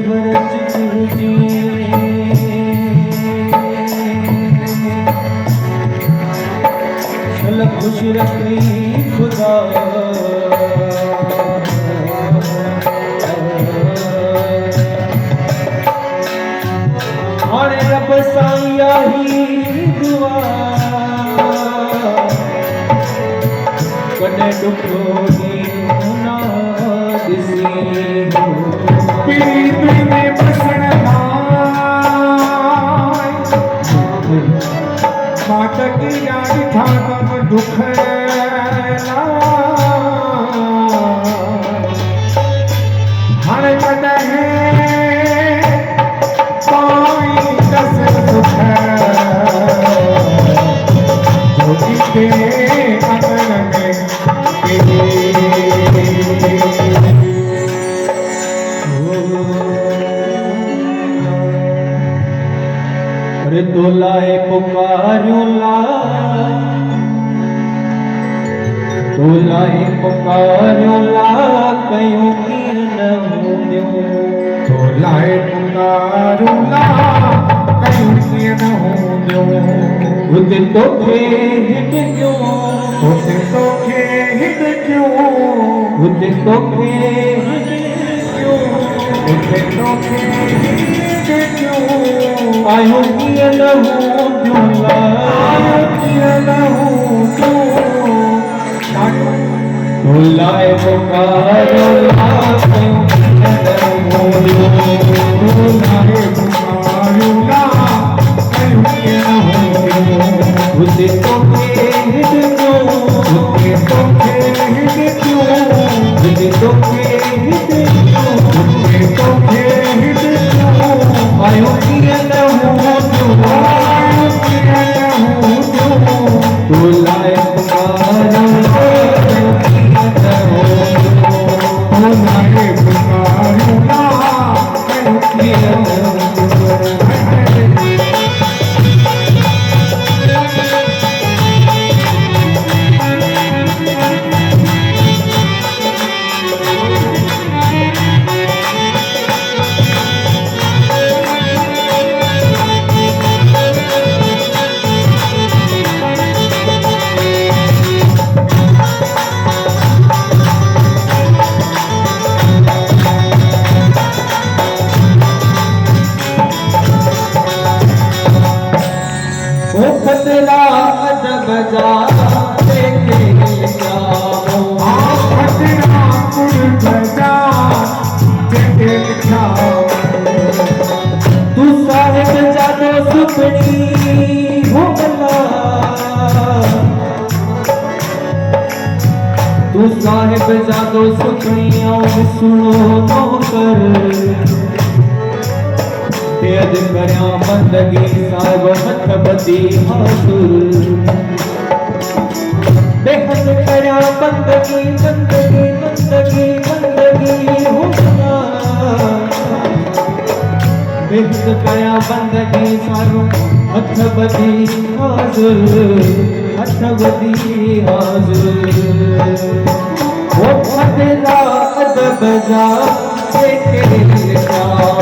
बरज तुझे चल खुश रखी खुदा और रब साईं ही दुआ कॾहिं ॾुखो ॾींहुं न ॾिसी पीर में बसण मात की याद था तब दुख हर कदम पाई दस सुख ज्योति के अगन अरे तोलाए पुकारूं ला तोलाए पुकारूं ला कयूं कीर न हूंदियूं तोलाए पुकारूं ला कयूं कीर न हूंदियूं उते तोखे हिट क्यों उते तोखे हिट क्यों उते तोखे हिट क्यों उते तोखे हिट क्यों आयूं कीअं न हूंदियूं ला कीअं न हूंदियूं तोलाए पुकारूं ला कयूं कीर न हूंदियूं तोलाए पुकारूं ला कयूं कीर न हूंदियूं उते तोखे हिट क्यों उते तोखे हिट क्यों उते तोखे हिट क्यों उते तोखे हिट क्यों आयूं कीअं न हूंदियूं आयूं कीअं न हूंदियूं तोलाए पुकारूं ला कयूं कीर न हूंदियूं तोलाए पुकारूं ला कयूं कीर न हूंदियूं खतरा अदब जा देखे जाओ खतरा कुर्ब जा देखे जाओ तू साहिब जादो सुपड़ी हो गला तू साहिब जादो सुपड़ी आओ सुनो नो कर तेज करया बंदगी साहिब हथ बदी हासुर बेहद करया बंदगी बंदगी बंदगी बंदगी हुस्ना बेहद करया बंदगी साहिब हथ बदी हासुर हथ बदी हासुर वो खतरा अदब जा देखे जाओ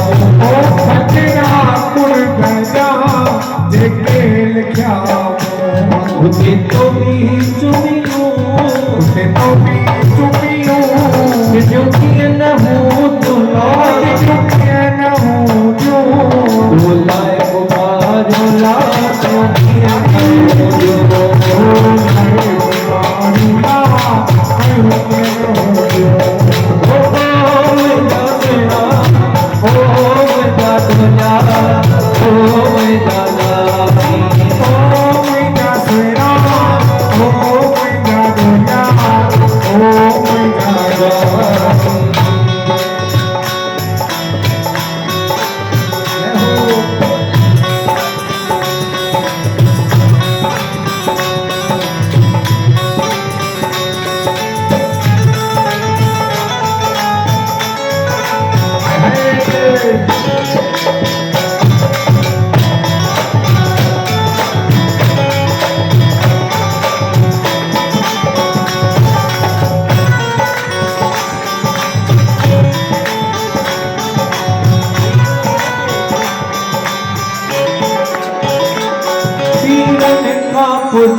खतरा कुर्ब जा देखे जाओ उसे तो भी चुनियो उसे तो भी चुपियो जो कि न हो तो जो कीअं न हूंदियूं लाए पुकारो ला तो कीअं न हो तोलाए पुकारूं ला कयूं कीअं न हूंदियूं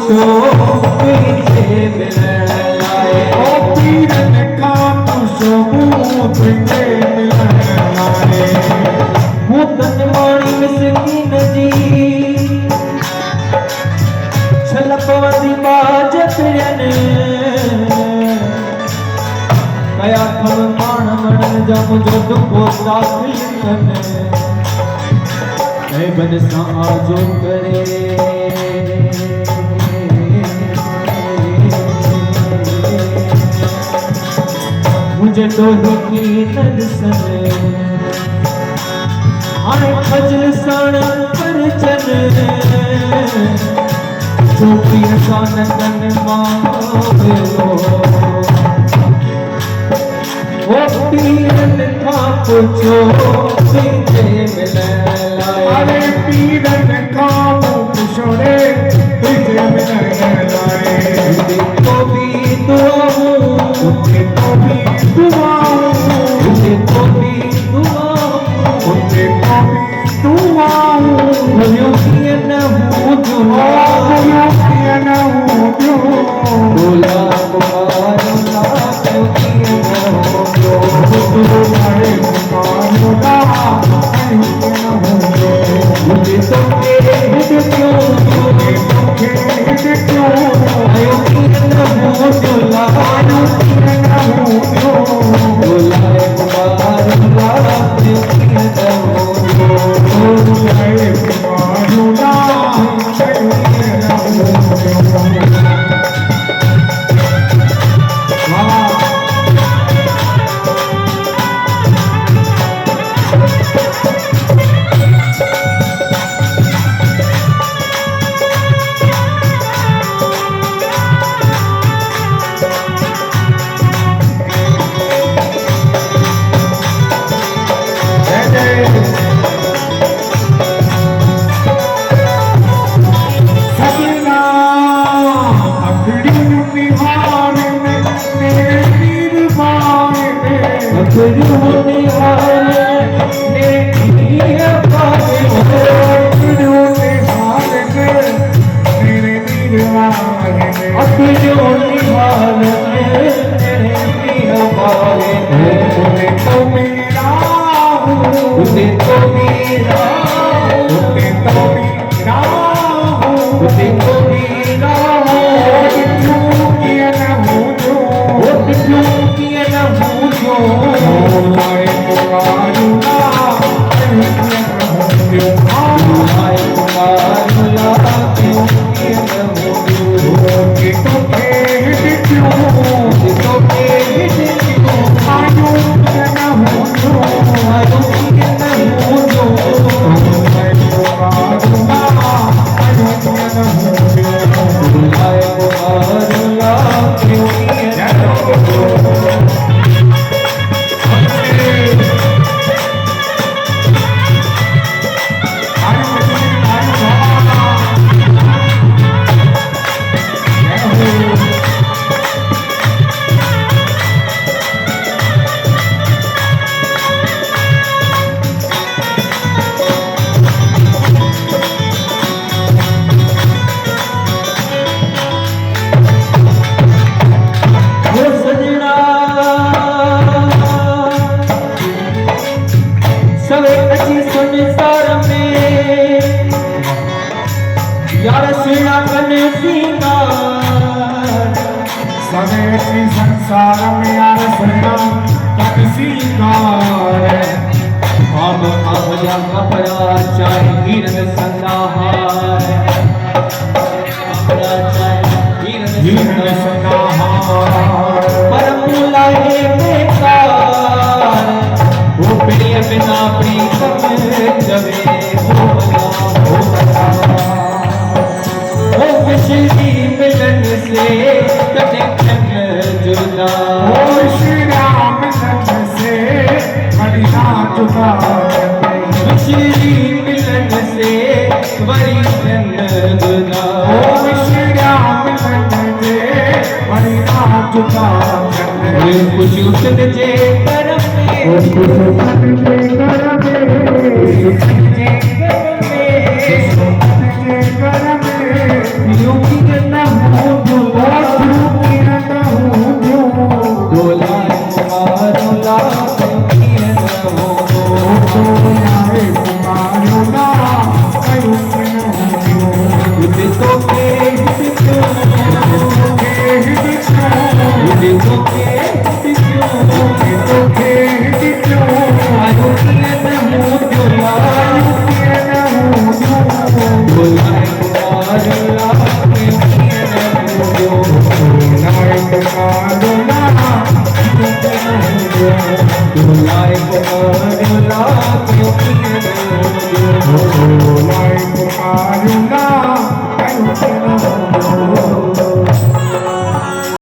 पुछो पीछे मिलन लाए ओ पीरन का पुछो तुझे मिलन लाए हूँ तन माणी मिसकीन जी छलपवंदी बाज पियन कया थम माण मणन जा मुझो दुखो दाखिल कन ऐ बन सां आजो करे मुझे डोही की नलसन आए खजल साण पर चन चोपी सान तन मावेलो ओ पीरन का पुछो पीछे मिलन लाए अरे पीरन का पुछो रे तुझे मिलन लाए तो भी दुआऊं उठे तो भी दुआऊं उसे तो भी दुआऊं उठे तो भी दुआऊं भलियों की न हूँ दुआ न हूँ जो बोला पुकार ला क्यों की न हूँ जो तुम्हारे पुकारो ना न हूँ जो मुझे तो मेरे हित क्यों हित क्यों आयो की न हूँ जो लायो न हूँ जो बोला पुकार ला क्यों की न हूँ जो तुम्हारे पुकारो ना संसार में यार सुना तकसी कार अब जा कपड़ा चाहे हीरन संदाहार कपड़ा चाहे हीरन संदाहार पर मुलाए बेकार वो प्रिय बिना प्रीतम जवे हो बना वो बिजली मिलन से कटे जुदा ओ श्री राम मिलन से मदीना जुदा श्री मिलन से बड़ी जुदा ओ श्री राम मिलन से मदीना जुदा खुशी उठन जे करम में यूं की करना Like